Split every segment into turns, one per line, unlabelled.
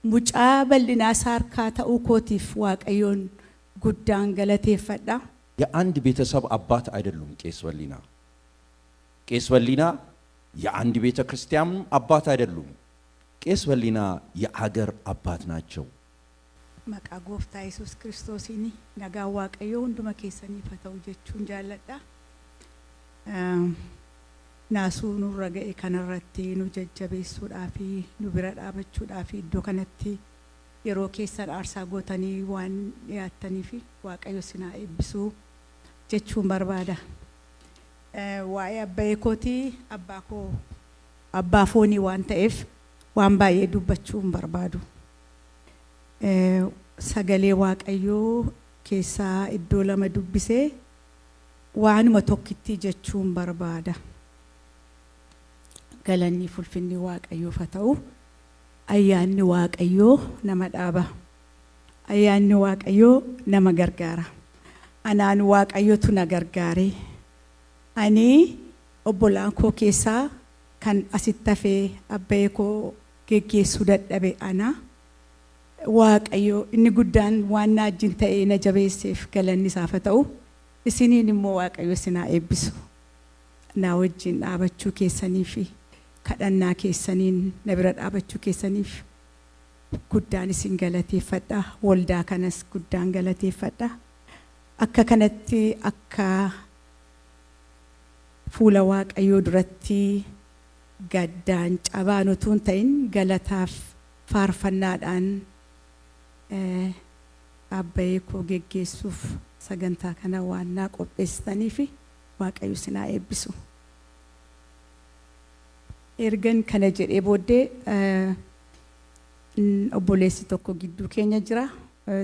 mucaa bal'inaa saarkaa ta'uu kootiif waaqayyoon guddaan galateeffadha.
የአንድ ቤተሰብ አባት አይደሉም ቄስ በሊና። ቄስ በሊና የአንድ ቤተ ክርስቲያን አባት አይደሉም። ቄስ በሊና የአገር አባት ናቸው።
መቃ ጎፍታ ኢየሱስ ክርስቶስኒ ነጋ waaqayዮ ሁንዱማ keessani ፈተው ጀቹን ጃለዳ naasuu nurra ga'e kanarratti nu jajjabeessuudhaafi nu bira dhaabachuudhaafi iddoo kanatti yeroo keessan aarsaa gootanii waan dhiyaattaniif waaqayyo sinaa eebbisuu jechuun barbaada. Waa'ee abbaa kootii abbaa foonii waan ta'eef waan baay'ee dubbachuun barbaadu. Sagalee waaqayyoo keessaa iddoo lama dubbisee waanuma tokkitti jechuun barbaada. Galanni fulfinni waaqayyoo fata'u ayyaanni waaqayyoo nama dhaaba. Ayyaanni waaqayyoo nama gargaara. Anaan waaqayyootu na gargaare. Ani obbolaan koo keessaa kan asitti hafee abbaa koo geggeessuu dadhabe ana. Waaqayyoo inni guddaan waan na wajjin ta'ee na jabeesseef galanni isaaf ta'u. Isiniin immoo waaqayyo sinaa eebbisu. Na wajjin dhaabachuu keessaniifi kadhannaa keessaniin na bira dhaabachuu keessaniif guddaan isin galateeffadha. Waldaa kanas guddaan galateeffadha. Akka kanatti akka fuula waaqayyoo duratti gaddaan cabaan utuu hin ta'in galataaf faarfannaadhaan abbaa koo geggeessuuf sagantaa kana waan naa qopheessitaniif waaqayyo sinaa eebbisu. Ergan kana jedhee booddee obboleessi tokko gidduu keenya jira.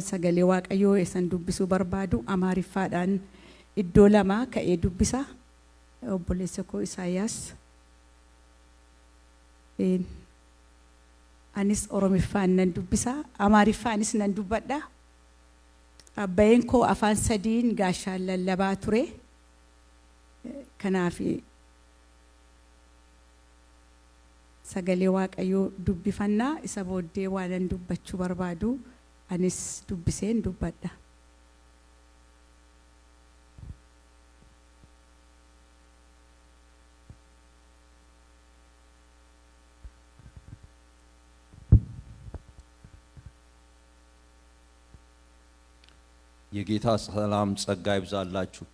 Sagalee waaqayyoo eessan dubbisuu barbaadu Amaariffaadhaan iddoo lama ka'ee dubbisa. Obboleessi koo Isaayyaas. Anis Oromiffaan nan dubbisa. Amaariffaanis nan dubbadha. Abbaan koo afaan sadiin gaashaan lallabaa ture. Kanaaf sagalee waaqayyoo dubbifannaa isa booddee waan dubbachuu barbaadu anis dubbiseen dubbadha.
የጌታ ሰላም ጸጋ ይብዛላችሁ።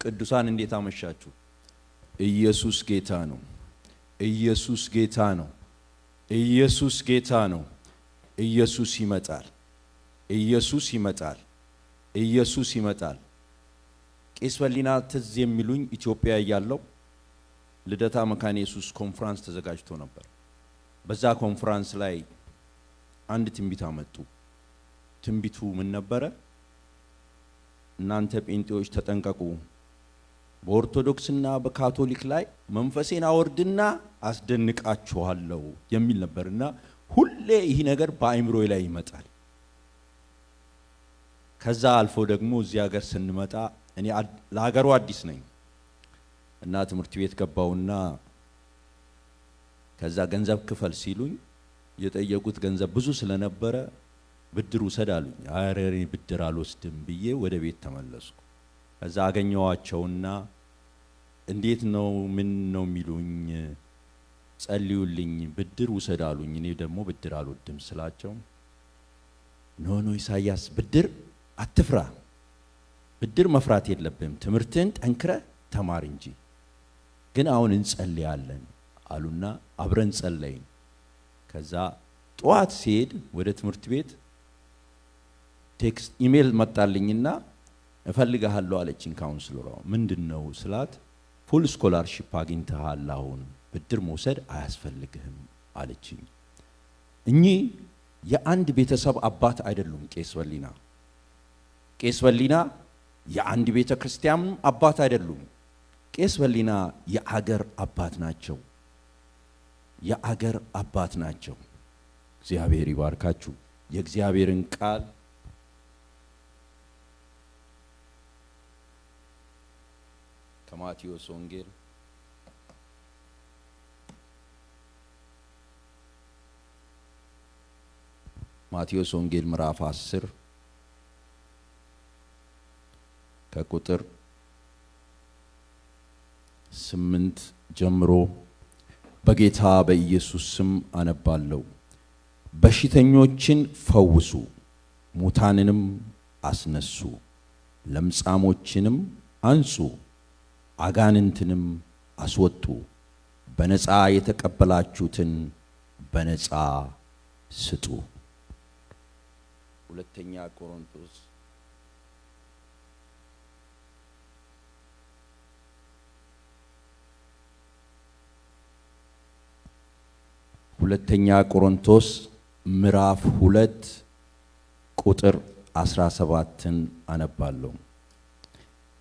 ቅዱሳን እንዴት አመሻችሁ? ኢየሱስ ጌታ ነው። ኢየሱስ ጌታ ነው። ኢየሱስ ጌታ ነው። ኢየሱስ ይመጣል። ኢየሱስ ይመጣል። ኢየሱስ ይመጣል። ቄስ በሊና ትዝ የሚሉኝ ኢትዮጵያ ያለው ልደታ መካነ ኢየሱስ ኮንፈረንስ ተዘጋጅቶ ነበር። በዛ ኮንፈረንስ ላይ አንድ ትንቢት አመጡ። ትንቢቱ ምን ነበረ? እናንተ ጴንጤዎች ተጠንቀቁ፣ በኦርቶዶክስና በካቶሊክ ላይ መንፈሴን አወርድና አስደንቃችኋለሁ የሚል ነበርና ሁሌ ይህ ነገር በአእምሮዬ ላይ ይመጣል። ከዛ አልፎ ደግሞ እዚህ ሀገር ስንመጣ እኔ ለሀገሩ አዲስ ነኝ እና ትምህርት ቤት ገባውና ከዛ ገንዘብ ክፈል ሲሉኝ የጠየቁት ገንዘብ ብዙ ስለነበረ ብድር ውሰድ አሉኝ። አሬ ብድር አልወስድም ብዬ ወደ ቤት ተመለስኩ። ከዛ አገኘዋቸውና እንዴት ነው ምን ነው የሚሉኝ? ጸልዩልኝ፣ ብድር ውሰድ አሉኝ። እኔ ደግሞ ብድር አልወድም ስላቸው ኖ ኢሳያስ ብድር አትፍራ፣ ብድር መፍራት የለብህም፣ ትምህርትን ጠንክረ ተማር እንጂ፣ ግን አሁን እንጸልያለን አሉና አብረን ጸለይን። ከዛ ጧት ሲሄድ ወደ ትምህርት ቤት ቴክስት ኢሜል መጣልኝና እፈልግሃለሁ አለችኝ ካውንስለሯ። ምንድነው ስላት ፉል ስኮላርሺፕ አግኝተሃል፣ አሁን ብድር መውሰድ አያስፈልግህም አለችኝ። እኚህ የአንድ ቤተሰብ አባት አይደሉም ቄስ በሊና። ቄስ በሊና የአንድ ቤተ ክርስቲያን አባት አይደሉም። ቄስ በሊና የአገር አባት ናቸው። የአገር አባት ናቸው። እግዚአብሔር ይባርካችሁ። የእግዚአብሔርን ቃል ከማቴዎስ ወንጌል ማቴዎስ ወንጌል ምዕራፍ 10 ከቁጥር 8 ጀምሮ በጌታ በኢየሱስ ስም አነባለሁ። በሽተኞችን ፈውሱ፣ ሙታንንም አስነሱ፣ ለምጻሞችንም አንጹ፣ አጋንንትንም አስወጡ። በነፃ የተቀበላችሁትን በነፃ ስጡ። ሁለተኛ ቆሮንቶስ ምዕራፍ 2 ቁጥር 17ን አነባለሁ።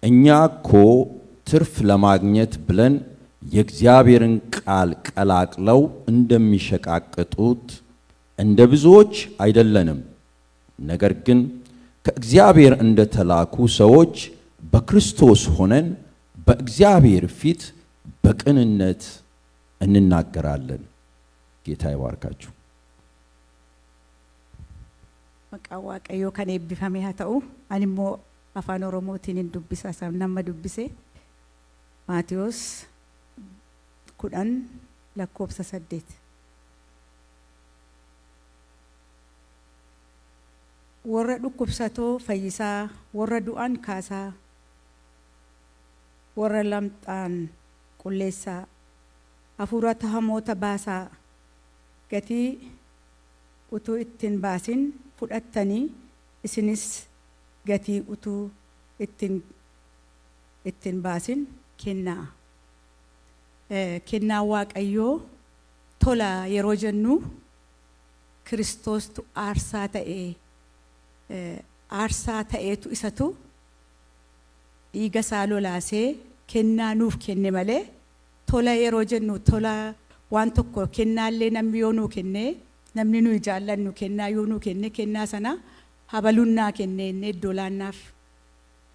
እኛ እኮ ትርፍ ለማግኘት ብለን የእግዚአብሔርን ቃል ቀላቅለው እንደሚሸቃቅጡት እንደ ብዙዎች አይደለንም። ነገር ግን ከእግዚአብሔር እንደተላኩ ሰዎች በክርስቶስ ሆነን በእግዚአብሔር ፊት በቅንነት እንናገራለን። ጌታ ይባርካችሁ።
Maqaa Waaqayyoo kan eebbifame haa ta'u. Ani immoo afaan Oromootiin hin dubbisa. Nama dubbise Maatiyos 10:8. Warra dhukkubsatoo fayyisaa, warra du'an kaasaa, warra lamxaan qulleessaa, hafuurota hamoota baasaa, gatii utuu ittiin baasin fudhattanii isinis gatii utuu ittiin baasin kennaa. Kennaa Waaqayyoo tola yeroo jennu Kiristoostu aarsaa ta'eetu isatu dhiiga isaa lolaasee kennaa nuuf kenne malee tola yeroo jennu tola waan tokko kennaallee namni yoo nuu kenne namni nuyi jaallannu kennaa yoo nuu kenne kennaa sana habalunnaa kenne inni iddoo laannaaf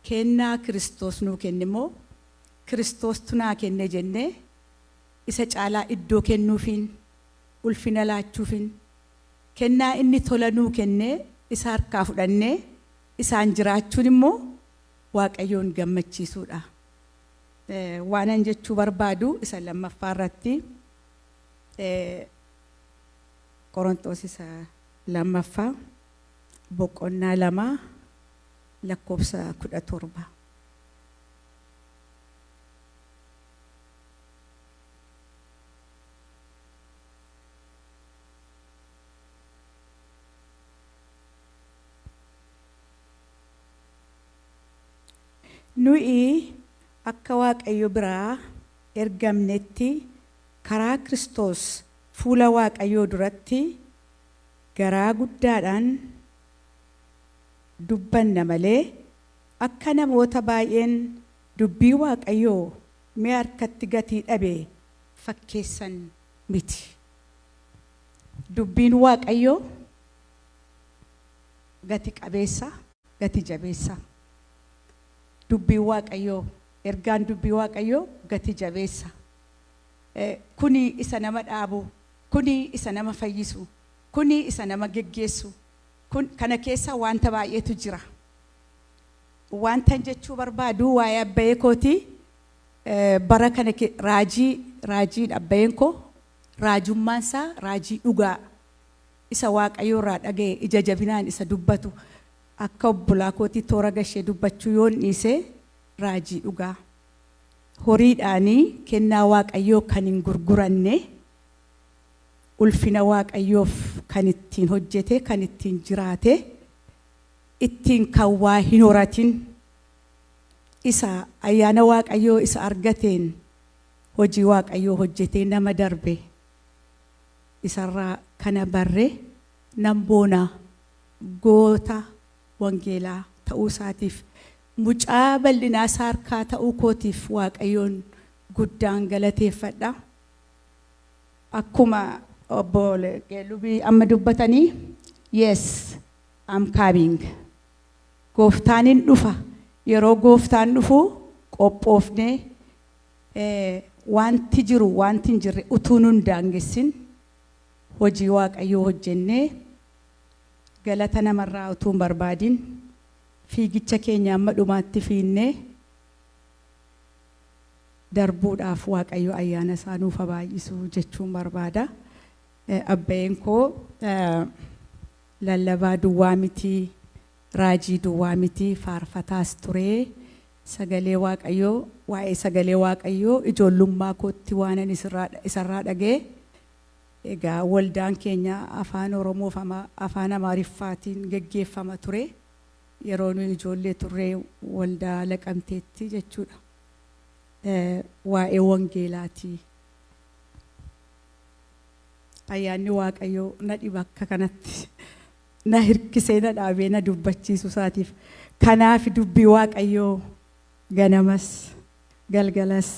kennaa Kiristoos nuu kenne immoo Kiristoostu naa kenne jennee isa caalaa iddoo kennuufiin ulfina laachuufiin kennaa inni tola nuu kenne isa harkaa fudhannee isaan jiraachuun immoo Waaqayyoon gammachiisuudha. Waanan jechuu barbaadu isa lammaffaa irratti Qorontos isa lammaffaa boqonnaa 2:17. Nuyi akka Waaqayyo biraa ergamnetti karaa Kiristoos fuula Waaqayyoo duratti garaa guddaadhaan dubbanna malee akka namoota baay'een dubbii Waaqayyoo mee harkatti gatii dhabe fakkeessan miti. Dubbiin Waaqayyoo gati qabeessa, gati jabeessa. Dubbii Waaqayyoo ergaan dubbii Waaqayyoo gati jabeessa. Kuni isa nama dhaabu, kuni isa nama fayyisu, kuni isa nama geggeessu. Kana keessa wanta baay'eetu jira. Wanta jechuu barbaadu waa'ee abbayee kooti bara kana raajii abbayeen koo raajummaan isaa raajii dhugaa isa Waaqayyoo irraa dhaga'e ija jabinaan isa dubbatu akka obbolaa kootii toora gashee dubbachuu yoon dhiise raajii dhugaa. Horiidhaanii kennaa Waaqayyoo kan hin gurguranne ulfina Waaqayyoof kan ittiin hojjete kan ittiin jiraate ittiin kan waa hin horatin isa ayyaana Waaqayyoo isa argateen hojii Waaqayyoo hojjetee nama darbe isarraa kana barre nan boona goota wangeelaa ta'uu isaatiif mucaa bal'inaa isaa harkaa ta'uu kootiif Waaqayyoon guddaan galateeffadha. Akkuma obbo Lubii amma dubbatanii yes I'm coming. Gooftaanin dhufa. Yeroo gooftaan dhufu qophoofnee wanti jiru wanti hin jirre utuu nun daangessin hojii Waaqayyoo hojjennee galata namarraa utuu hin barbaadin fiigicha keenya amma dhumaatti fiinnee darbuudhaaf Waaqayyo ayyaana isaa nuuf baay'isu jechuun barbaada. Abbeen koo lallabaa duwwaa miti, raajii duwwaa miti, faarfataas ture. Sagalee Waaqayyoo, waa'ee sagalee Waaqayyoo ijoollummaa kootti waanan isarraa dhagee. Egaa waldaan keenya afaan Oromoo fi afaan Amaariffaatiin geggeeffama ture. Yeroo nuyi ijoollee turre waldaa Laqamteetti jechuudha. Waa'ee wangeelaati. Ayyaanni Waaqayyoo na dhiba akka kanatti na hirkisee na dhaabee na dubbachiisu isaatiif. Kanaaf dubbii Waaqayyoo ganamas galgalas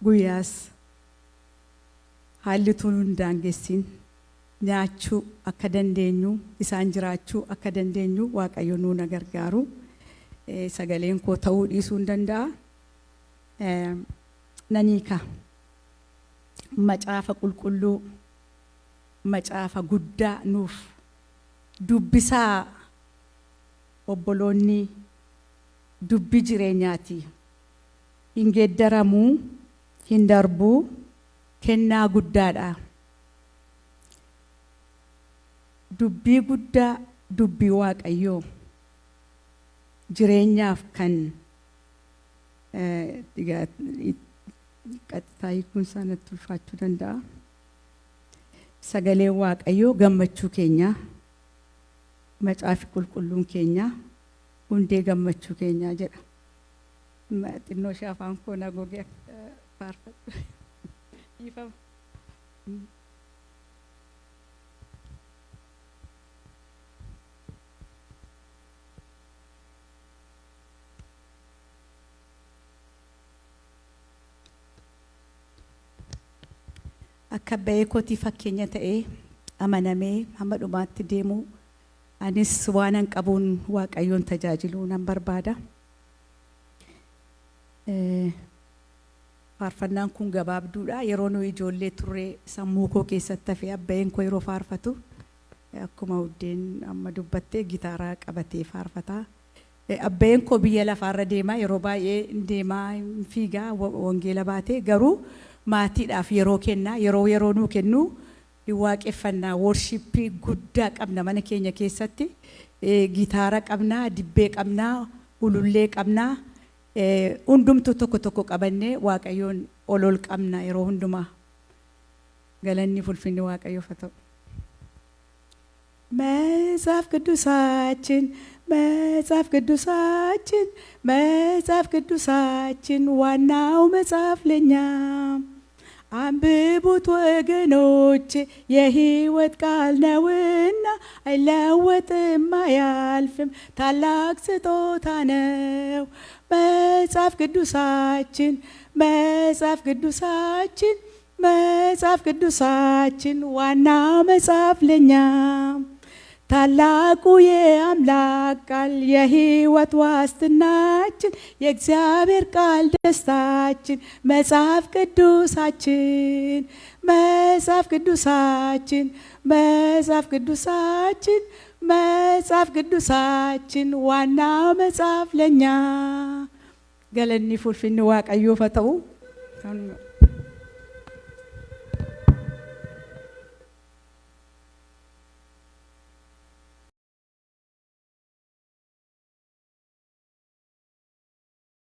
guyyaas haalli tun hin daangessin nyaachuu akka dandeenyu, isaan jiraachuu akka dandeenyu Waaqayyo nu na gargaaru. Sagaleen koo ta'uu dhiisuu hin danda'a. Naniika macaafa qulqulluu, macaafa guddaa nuuf dubbisaa obboloonni, dubbi jireenyaati. Hin geeddaramuu, hin darbuu, kennaa guddaadha. Dubbii guddaa, dubbii Waaqayyoo jireenyaaf kan qaxxaa hiikuun sanatti ulfaachuu danda'a. Sagaleen Waaqayyoo gammachuu keenya, macaafi qulqulluun keenya hundee gammachuu keenya jedha. Xinnoo ishee afaan koo na gogee faarfadhu. Akka ba'ee kootii fakkeenya ta'ee amanamee hamma dhumaatti deemu anis waanan qabuun Waaqayyoon tajaajiluu nan barbaada. Faarfannaan kun gabaabduudha. Yeroo nuyi ijoollee turre sammuu koo keessatti hafee abbeen koo yeroo faarfatu akkuma uddeen amma dubbattee gitaaraa qabatee faarfata. Abbeen koo biyya lafaarra deemaa, yeroo baay'ee deemaa fiigaa wangeela baatee, garuu maatiidhaaf yeroo kennaa, yeroo nuu kennu waaqeffannaa worshippii guddaa qabna mana keenya keessatti. Gitaara qabnaa, dibbee qabnaa, ulullee qabnaa. Hundumtu tokko qabannee Waaqayyoon ol qabna yeroo hundumaa. Galanni fulfinni Waaqayyoof haa ta'u. መጽሐፍ ቅዱሳችን መጽሐፍ ቅዱሳችን መጽሐፍ ቅዱሳችን ዋናው መጽሐፍ ለኛ አንብቡት ወገኖች የሕይወት ቃል ነውና አይለወጥም አያልፍም ታላቅ ስጦታ ነው። መጽሐፍ ቅዱሳችን መጽሐፍ ቅዱሳችን መጽሐፍ ቅዱሳችን ዋናው መጽሐፍ ለኛ ታላቁ የአምላክ ቃል የሕይወት ዋስትናችን የእግዚአብሔር ቃል ደስታችን መጽሐፍ ቅዱሳችን መጽሐፍ ቅዱሳችን መጽሐፍ ቅዱሳችን መጽሐፍ ቅዱሳችን ዋናው መጽሐፍ ለኛ ገለኒ ፉልፊኒ Waaqayyoof haa ta'u.